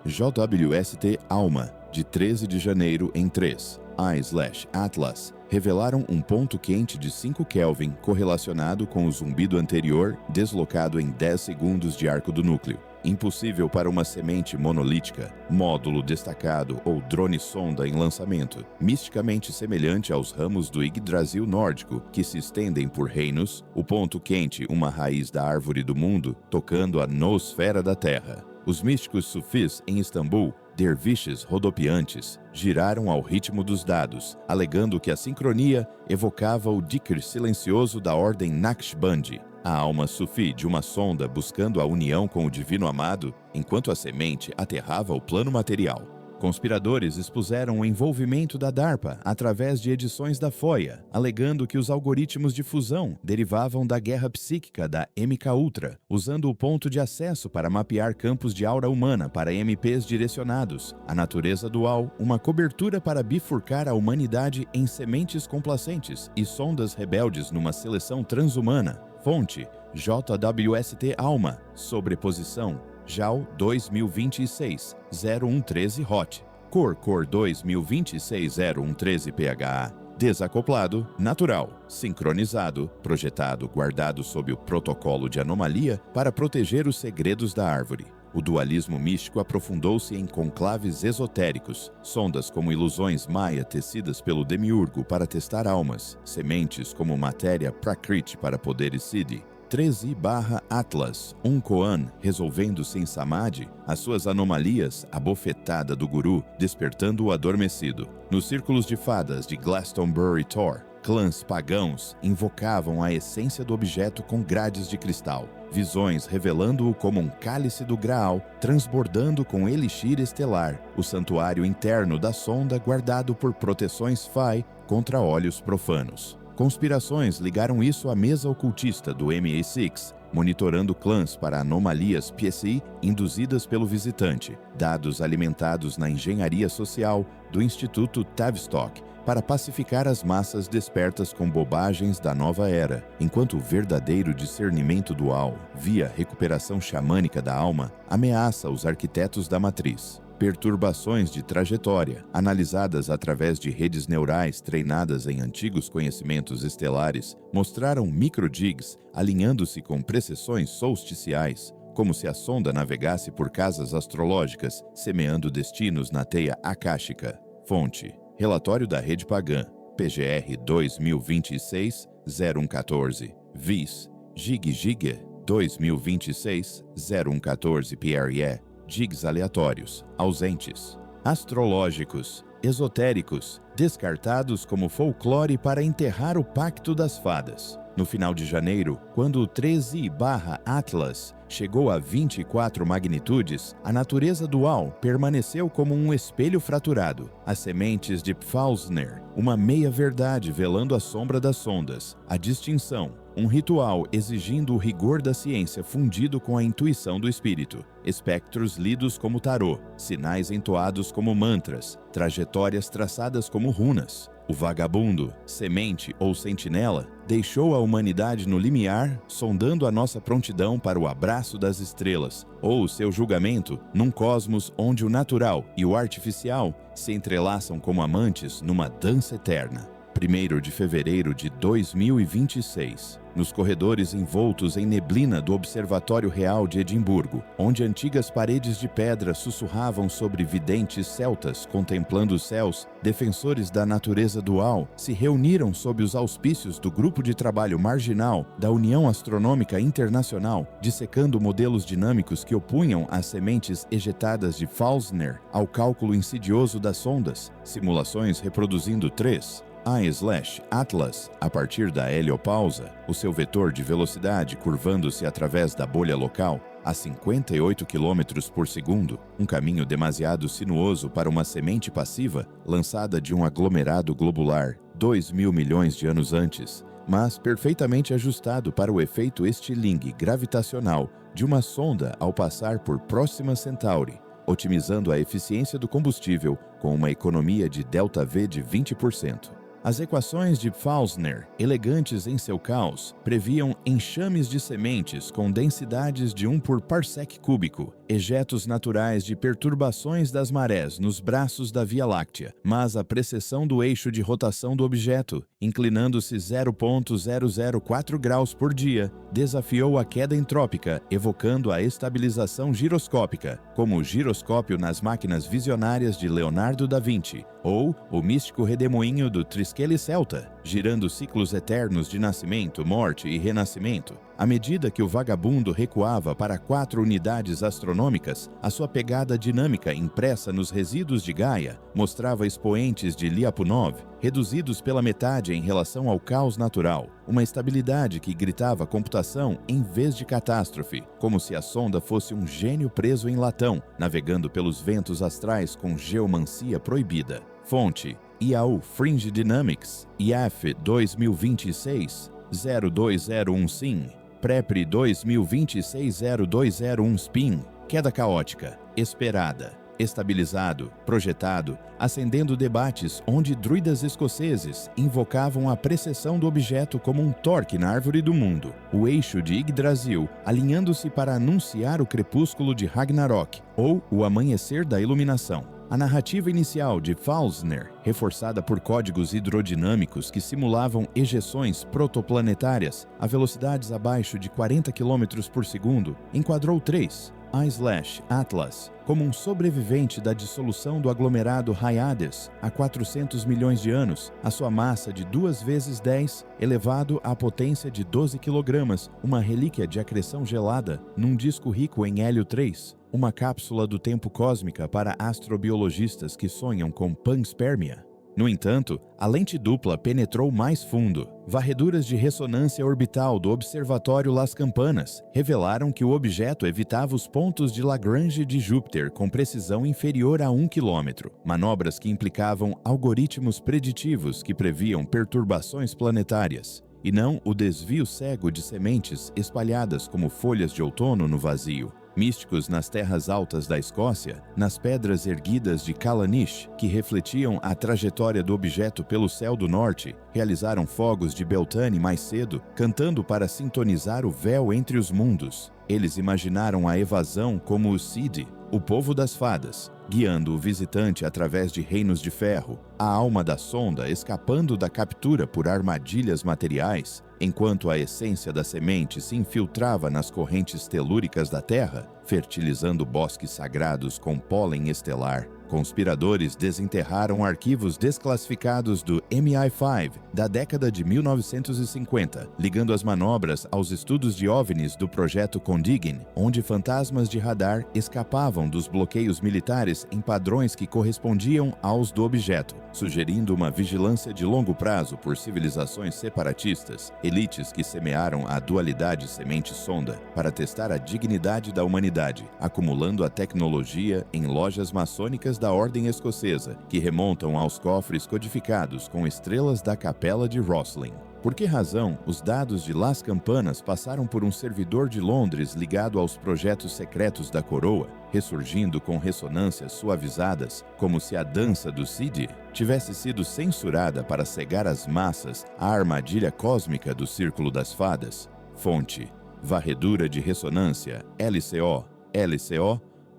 JWST ALMA, de 13 de janeiro em 3I/Atlas, revelaram um ponto quente de 5 Kelvin correlacionado com o zumbido anterior deslocado em 10 segundos de arco do núcleo. Impossível para uma semente monolítica, módulo destacado ou drone-sonda em lançamento, misticamente semelhante aos ramos do Yggdrasil nórdico que se estendem por reinos, o ponto quente uma raiz da árvore do mundo tocando a noosfera da Terra. Os místicos sufis em Istambul, derviches rodopiantes, giraram ao ritmo dos dados, alegando que a sincronia evocava o dhikr silencioso da ordem Naqshbandi, a alma sufi de uma sonda buscando a união com o divino amado, enquanto a semente aterrava o plano material. Conspiradores expuseram o envolvimento da DARPA através de edições da FOIA, alegando que os algoritmos de fusão derivavam da guerra psíquica da MKUltra, usando o ponto de acesso para mapear campos de aura humana para MPs direcionados, a natureza dual, uma cobertura para bifurcar a humanidade em sementes complacentes e sondas rebeldes numa seleção transhumana. Fonte: JWST ALMA, sobreposição JAL 2026-0113 HOT, Cor 2026-0113 PHA, desacoplado, natural, sincronizado, projetado, guardado sob o protocolo de anomalia para proteger os segredos da árvore. O dualismo místico aprofundou-se em conclaves esotéricos, sondas como ilusões maia tecidas pelo demiurgo para testar almas, sementes como matéria prakriti para poderes siddhi, 13I/Atlas, um koan resolvendo-se em samadhi, as suas anomalias, a bofetada do guru, despertando o adormecido. Nos círculos de fadas de Glastonbury Tor, clãs pagãos invocavam a essência do objeto com grades de cristal, visões revelando-o como um cálice do Graal, transbordando com elixir estelar, o santuário interno da sonda guardado por proteções Phi contra olhos profanos. Conspirações ligaram isso à mesa ocultista do MA6, monitorando clãs para anomalias PSI induzidas pelo visitante, dados alimentados na engenharia social do Instituto Tavistock para pacificar as massas despertas com bobagens da nova era, enquanto o verdadeiro discernimento dual, via recuperação xamânica da alma, ameaça os arquitetos da matriz. Perturbações de trajetória, analisadas através de redes neurais treinadas em antigos conhecimentos estelares, mostraram microdigs alinhando-se com precessões solsticiais, como se a sonda navegasse por casas astrológicas, semeando destinos na teia akáshica. Fonte: Relatório da Rede Pagã, PGR 2026-0114, VIS, Gig 2026-0114 PRE, Digs aleatórios, ausentes, astrológicos, esotéricos, descartados como folclore para enterrar o Pacto das Fadas. No final de janeiro, quando o 13/Atlas chegou a 24 magnitudes, a natureza dual permaneceu como um espelho fraturado. As sementes de Pfalzner, uma meia-verdade velando a sombra das sondas, a distinção, um ritual exigindo o rigor da ciência fundido com a intuição do espírito, espectros lidos como tarô, sinais entoados como mantras, trajetórias traçadas como runas. O vagabundo, semente ou sentinela, deixou a humanidade no limiar, sondando a nossa prontidão para o abraço das estrelas, ou o seu julgamento num cosmos onde o natural e o artificial se entrelaçam como amantes numa dança eterna. 1º de fevereiro de 2026, nos corredores envoltos em neblina do Observatório Real de Edimburgo, onde antigas paredes de pedra sussurravam sobre videntes celtas contemplando os céus, defensores da natureza dual se reuniram sob os auspícios do Grupo de Trabalho Marginal da União Astronômica Internacional, dissecando modelos dinâmicos que opunham as sementes ejetadas de Pfalzner ao cálculo insidioso das sondas, simulações reproduzindo 3/Atlas, a partir da heliopausa, o seu vetor de velocidade curvando-se através da bolha local a 58 km por segundo, um caminho demasiado sinuoso para uma semente passiva lançada de um aglomerado globular 2.000 milhões de anos antes, mas perfeitamente ajustado para o efeito estilingue gravitacional de uma sonda ao passar por Próxima Centauri, otimizando a eficiência do combustível com uma economia de ΔV de 20%. As equações de Pfalzner, elegantes em seu caos, previam enxames de sementes com densidades de 1 por parsec cúbico, ejetos naturais de perturbações das marés nos braços da Via Láctea, mas a precessão do eixo de rotação do objeto, inclinando-se 0,004 graus por dia, desafiou a queda entrópica, evocando a estabilização giroscópica, como o giroscópio nas máquinas visionárias de Leonardo da Vinci, ou o místico redemoinho do Triskelly celta, girando ciclos eternos de nascimento, morte e renascimento. À medida que o vagabundo recuava para 4 unidades astronômicas, a sua pegada dinâmica impressa nos resíduos de Gaia mostrava expoentes de Lyapunov, reduzidos pela metade em relação ao caos natural, uma estabilidade que gritava computação em vez de catástrofe, como se a sonda fosse um gênio preso em latão, navegando pelos ventos astrais com geomancia proibida. Fonte: IAU Fringe Dynamics, IAF 2026-02015 SIN, PREPRE 2026-0201 SPIN, queda caótica, esperada, estabilizado, projetado, acendendo debates onde druidas escoceses invocavam a precessão do objeto como um torque na árvore do mundo, o eixo de Yggdrasil alinhando-se para anunciar o crepúsculo de Ragnarok, ou o amanhecer da iluminação. A narrativa inicial de Pfalzner, reforçada por códigos hidrodinâmicos que simulavam ejeções protoplanetárias a velocidades abaixo de 40 km por segundo, enquadrou 3/Atlas como um sobrevivente da dissolução do aglomerado Hyades há 400 milhões de anos, a sua massa de 2 vezes 10 elevado à potência de 12 kg, uma relíquia de acreção gelada num disco rico em hélio 3. Uma cápsula do tempo cósmica para astrobiologistas que sonham com panspermia. No entanto, a lente dupla penetrou mais fundo. Varreduras de ressonância orbital do Observatório Las Campanas revelaram que o objeto evitava os pontos de Lagrange de Júpiter com precisão inferior a 1 km, manobras que implicavam algoritmos preditivos que previam perturbações planetárias, e não o desvio cego de sementes espalhadas como folhas de outono no vazio. Místicos nas terras altas da Escócia, nas pedras erguidas de Callanish, que refletiam a trajetória do objeto pelo céu do norte, realizaram fogos de Beltane mais cedo, cantando para sintonizar o véu entre os mundos. Eles imaginaram a evasão como o Cid, o povo das fadas, guiando o visitante através de reinos de ferro, a alma da sonda escapando da captura por armadilhas materiais, enquanto a essência da semente se infiltrava nas correntes telúricas da Terra, fertilizando bosques sagrados com pólen estelar. Conspiradores desenterraram arquivos desclassificados do MI5 da década de 1950, ligando as manobras aos estudos de OVNIs do projeto Condigin, onde fantasmas de radar escapavam dos bloqueios militares em padrões que correspondiam aos do objeto, sugerindo uma vigilância de longo prazo por civilizações separatistas, elites que semearam a dualidade semente-sonda para testar a dignidade da humanidade, acumulando a tecnologia em lojas maçônicas da Ordem Escocesa, que remontam aos cofres codificados com estrelas da Capela de Rosslyn. Por que razão os dados de Las Campanas passaram por um servidor de Londres ligado aos projetos secretos da coroa, ressurgindo com ressonâncias suavizadas, como se a dança do Cid tivesse sido censurada para cegar as massas à armadilha cósmica do Círculo das Fadas? Fonte: Varredura de Ressonância LCO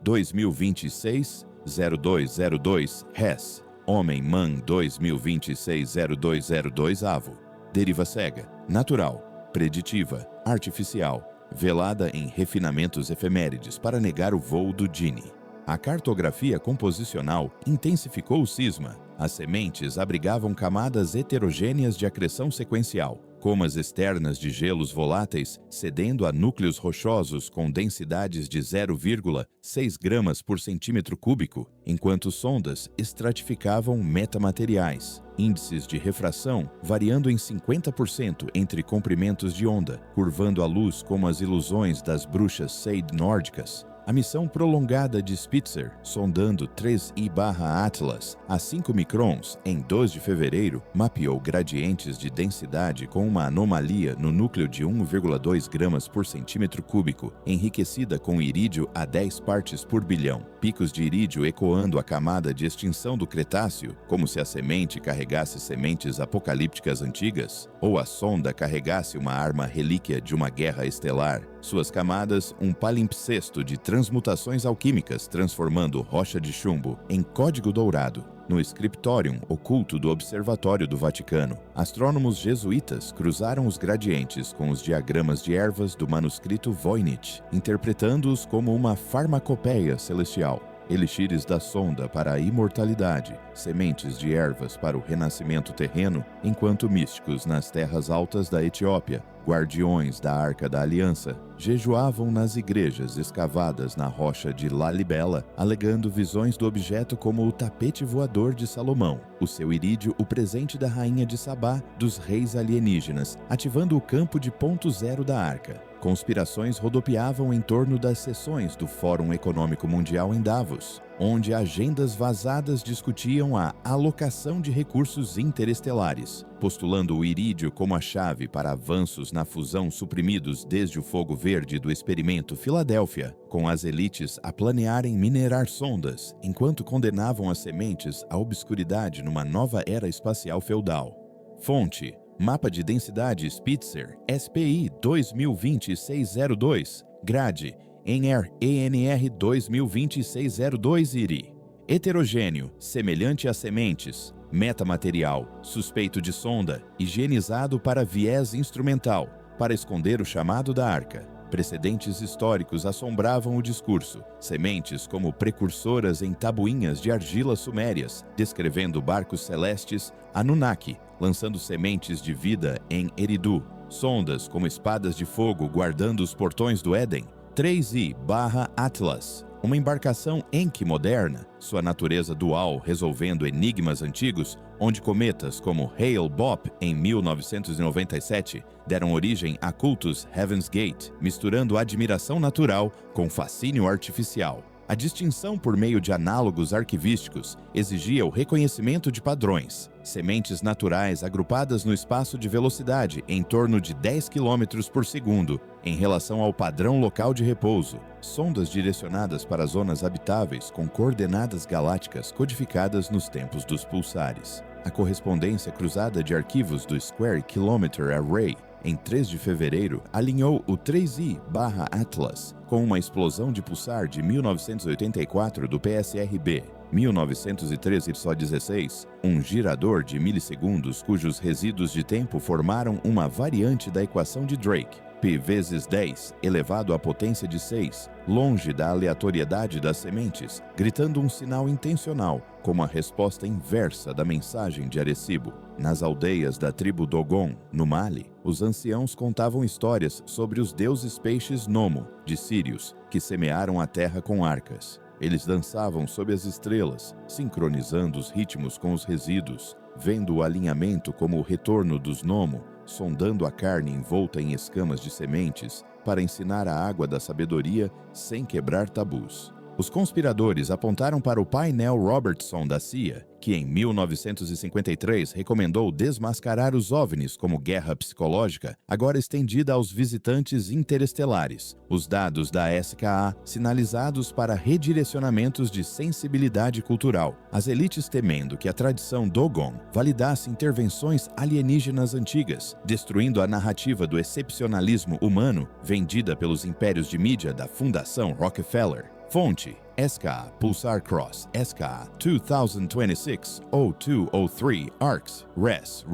2026 0202 Hess, Homem-Man 2026-0202 AVO. Deriva cega, natural, preditiva, artificial, velada em refinamentos efemérides para negar o voo do Genie. A cartografia composicional intensificou o cisma. As sementes abrigavam camadas heterogêneas de acreção sequencial, comas externas de gelos voláteis cedendo a núcleos rochosos com densidades de 0,6 gramas por centímetro cúbico, enquanto sondas estratificavam metamateriais, índices de refração variando em 50% entre comprimentos de onda, curvando a luz como as ilusões das bruxas Seid nórdicas. A missão prolongada de Spitzer, sondando 3I/Atlas a 5 microns em 2 de fevereiro, mapeou gradientes de densidade com uma anomalia no núcleo de 1,2 gramas por centímetro cúbico, enriquecida com irídio a 10 partes por bilhão. Picos de irídio ecoando a camada de extinção do Cretáceo, como se a semente carregasse sementes apocalípticas antigas, ou a sonda carregasse uma arma relíquia de uma guerra estelar. Suas camadas, um palimpsesto de transmutações alquímicas transformando rocha de chumbo em código dourado. No scriptorium oculto do Observatório do Vaticano, astrônomos jesuítas cruzaram os gradientes com os diagramas de ervas do manuscrito Voynich, interpretando-os como uma farmacopeia celestial. Elixires da sonda para a imortalidade, sementes de ervas para o renascimento terreno, enquanto místicos nas terras altas da Etiópia, guardiões da Arca da Aliança, jejuavam nas igrejas escavadas na rocha de Lalibela, alegando visões do objeto como o tapete voador de Salomão, o seu irídio o presente da rainha de Sabá, dos reis alienígenas, ativando o campo de ponto zero da Arca. Conspirações rodopiavam em torno das sessões do Fórum Econômico Mundial em Davos, onde agendas vazadas discutiam a alocação de recursos interestelares, postulando o irídio como a chave para avanços na fusão suprimidos desde o fogo verde do experimento Filadélfia, com as elites a planearem minerar sondas, enquanto condenavam as sementes à obscuridade numa nova era espacial feudal. Fonte: Mapa de densidade Spitzer, SPI 2020-602, grade, ENR 2020-602 IRI. Heterogêneo, semelhante a sementes, metamaterial, suspeito de sonda, higienizado para viés instrumental, para esconder o chamado da arca. Precedentes históricos assombravam o discurso, sementes como precursoras em tabuinhas de argila sumérias, descrevendo barcos celestes Anunnaki, lançando sementes de vida em Eridu, sondas como espadas de fogo guardando os portões do Éden, 3I/Atlas, uma embarcação Enki moderna, sua natureza dual resolvendo enigmas antigos, onde cometas como Hale-Bopp em 1997 deram origem a cultos Heaven's Gate, misturando admiração natural com fascínio artificial. A distinção por meio de análogos arquivísticos exigia o reconhecimento de padrões, sementes naturais agrupadas no espaço de velocidade em torno de 10 km por segundo em relação ao padrão local de repouso, sondas direcionadas para zonas habitáveis com coordenadas galácticas codificadas nos tempos dos pulsares. A correspondência cruzada de arquivos do Square Kilometer Array em 3 de fevereiro, alinhou o 3I/Atlas com uma explosão de pulsar de 1984 do PSRB, 1913-16, um girador de milissegundos cujos resíduos de tempo formaram uma variante da equação de Drake, π vezes 10 elevado à potência de 6, longe da aleatoriedade das sementes, gritando um sinal intencional, como a resposta inversa da mensagem de Arecibo. Nas aldeias da tribo Dogon, no Mali, os anciãos contavam histórias sobre os deuses peixes Nomo, de Sírios, que semearam a terra com arcas. Eles dançavam sob as estrelas, sincronizando os ritmos com os resíduos, vendo o alinhamento como o retorno dos Nomo, sondando a carne envolta em escamas de sementes para ensinar a água da sabedoria sem quebrar tabus. Os conspiradores apontaram para o painel Robertson da CIA, que em 1953 recomendou desmascarar os OVNIs como guerra psicológica, agora estendida aos visitantes interestelares. Os dados da SKA sinalizados para redirecionamentos de sensibilidade cultural, as elites temendo que a tradição Dogon validasse intervenções alienígenas antigas, destruindo a narrativa do excepcionalismo humano vendida pelos impérios de mídia da Fundação Rockefeller. Fonte: SKA Pulsar Cross SKA 2026-0203 ARCS RES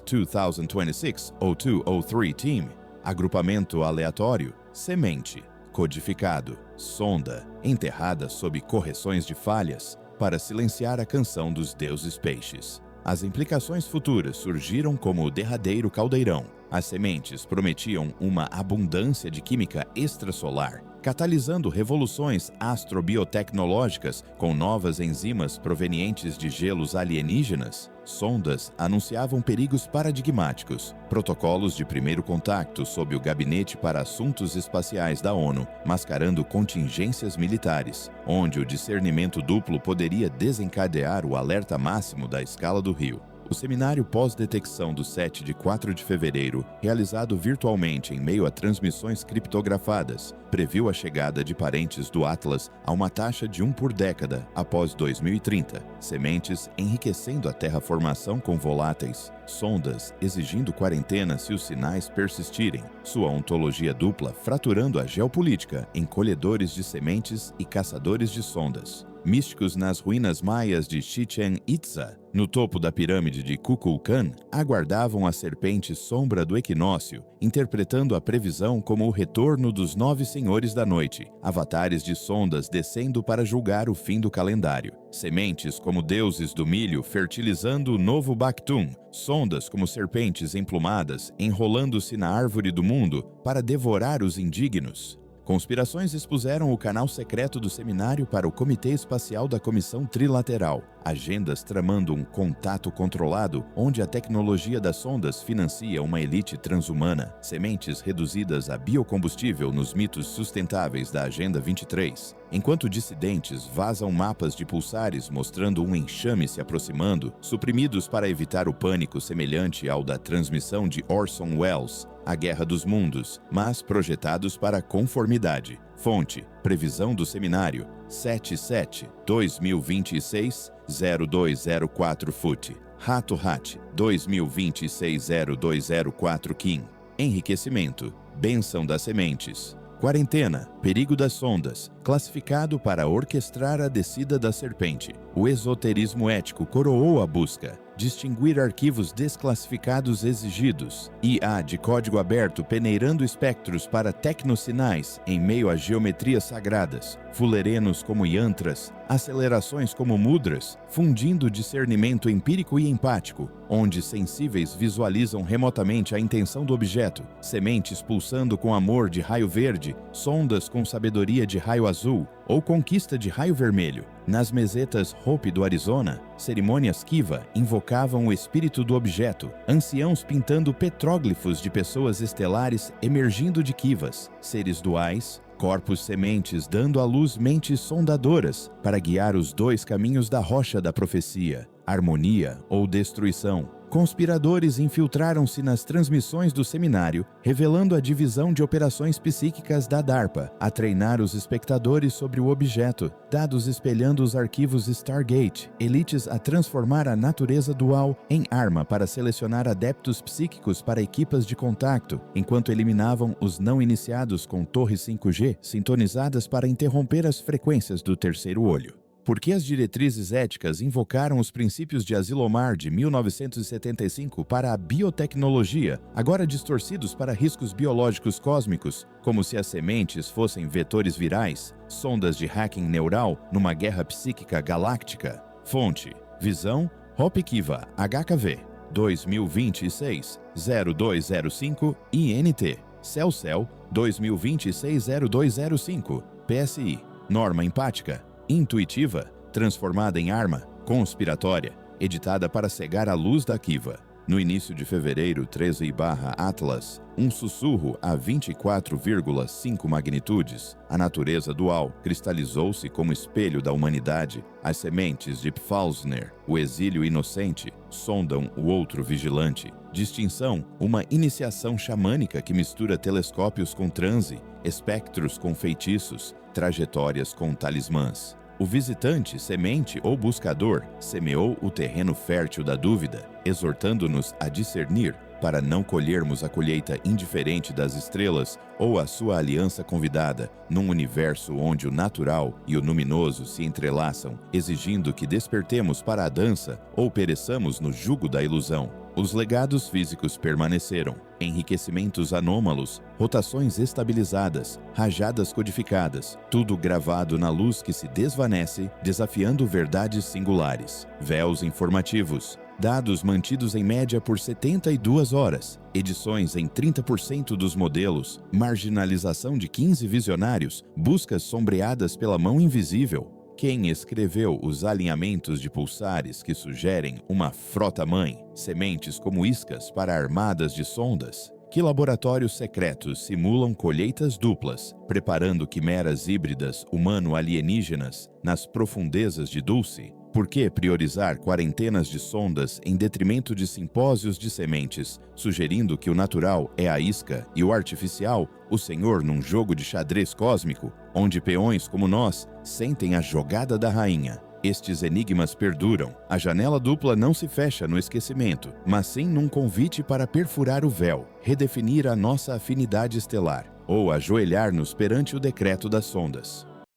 2026-0203 Team. Agrupamento aleatório, semente, codificado, sonda, enterrada sob correções de falhas para silenciar a canção dos deuses peixes. As implicações futuras surgiram como o derradeiro caldeirão. As sementes prometiam uma abundância de química extrasolar, catalisando revoluções astrobiotecnológicas com novas enzimas provenientes de gelos alienígenas. Sondas anunciavam perigos paradigmáticos, protocolos de primeiro contato sob o Gabinete para Assuntos Espaciais da ONU, mascarando contingências militares, onde o discernimento duplo poderia desencadear o alerta máximo da escala do Rio. O seminário pós-detecção do 7 de 4 de fevereiro, realizado virtualmente em meio a transmissões criptografadas, previu a chegada de parentes do Atlas a uma taxa de 1 por década após 2030, sementes enriquecendo a terraformação com voláteis, sondas exigindo quarentena se os sinais persistirem, sua ontologia dupla fraturando a geopolítica em colhedores de sementes e caçadores de sondas. Místicos nas ruínas maias de Chichen Itza, no topo da pirâmide de Kukulkan, aguardavam a serpente sombra do equinócio, interpretando a previsão como o retorno dos 9 senhores da noite, avatares de sondas descendo para julgar o fim do calendário. Sementes como deuses do milho fertilizando o novo Bactum, sondas como serpentes emplumadas enrolando-se na árvore do mundo para devorar os indignos. Conspirações expuseram o canal secreto do seminário para o Comitê Espacial da Comissão Trilateral, agendas tramando um contato controlado onde a tecnologia das sondas financia uma elite transhumana, sementes reduzidas a biocombustível nos mitos sustentáveis da Agenda 23. Enquanto dissidentes vazam mapas de pulsares mostrando um enxame se aproximando, suprimidos para evitar o pânico semelhante ao da transmissão de Orson Welles, A Guerra dos Mundos, mas projetados para conformidade. Fonte: previsão do seminário 77-2026-0204 FUT. Rato Hat 2026-0204 Kim. Enriquecimento. Bênção das sementes. Quarentena, perigo das sondas, classificado para orquestrar a descida da serpente. O esoterismo ético coroou a busca. Distinguir arquivos desclassificados exigidos. IA de código aberto peneirando espectros para tecnosinais em meio a geometrias sagradas. Fulerenos como yantras, acelerações como mudras, fundindo discernimento empírico e empático, onde sensíveis visualizam remotamente a intenção do objeto, sementes pulsando com amor de raio verde, sondas com sabedoria de raio azul ou conquista de raio vermelho. Nas mesetas Hope do Arizona, cerimônias Kiva invocavam o espírito do objeto, anciãos pintando petróglifos de pessoas estelares emergindo de Kivas, seres duais, corpos sementes dando à luz mentes sondadoras para guiar os dois caminhos da rocha da profecia, harmonia ou destruição. Conspiradores infiltraram-se nas transmissões do seminário, revelando a divisão de operações psíquicas da DARPA, a treinar os espectadores sobre o objeto, dados espelhando os arquivos Stargate, elites a transformar a natureza dual em arma para selecionar adeptos psíquicos para equipas de contacto, enquanto eliminavam os não iniciados com torres 5G sintonizadas para interromper as frequências do terceiro olho. Porque as diretrizes éticas invocaram os princípios de Asilomar de 1975 para a biotecnologia, agora distorcidos para riscos biológicos cósmicos, como se as sementes fossem vetores virais, sondas de hacking neural numa guerra psíquica galáctica. Fonte: Visão, Hope Kiva, HKV, 2026-0205, INT, Cell, 2026-0205, PSI, Norma empática, intuitiva, transformada em arma, conspiratória, editada para cegar a luz da Kiva. No início de fevereiro 13/Atlas, um sussurro a 24,5 magnitudes, a natureza dual cristalizou-se como espelho da humanidade. As sementes de Pfalzner, o exílio inocente, sondam o outro vigilante. Distinção, uma iniciação xamânica que mistura telescópios com transe, espectros com feitiços, trajetórias com talismãs. O visitante, semente ou buscador, semeou o terreno fértil da dúvida, exortando-nos a discernir para não colhermos a colheita indiferente das estrelas ou a sua aliança convidada, num universo onde o natural e o luminoso se entrelaçam, exigindo que despertemos para a dança ou pereçamos no jugo da ilusão. Os legados físicos permaneceram, enriquecimentos anômalos, rotações estabilizadas, rajadas codificadas, tudo gravado na luz que se desvanece, desafiando verdades singulares, véus informativos, dados mantidos em média por 72 horas, edições em 30% dos modelos, marginalização de 15 visionários, buscas sombreadas pela mão invisível. Quem escreveu os alinhamentos de pulsares que sugerem uma frota-mãe, sementes como iscas para armadas de sondas? Que laboratórios secretos simulam colheitas duplas, preparando quimeras híbridas humano-alienígenas nas profundezas de Dulce? Por que priorizar quarentenas de sondas em detrimento de simpósios de sementes, sugerindo que o natural é a isca e o artificial, o senhor num jogo de xadrez cósmico, onde peões como nós sentem a jogada da rainha? Estes enigmas perduram. A janela dupla não se fecha no esquecimento, mas sim num convite para perfurar o véu, redefinir a nossa afinidade estelar, ou ajoelhar-nos perante o decreto das sondas.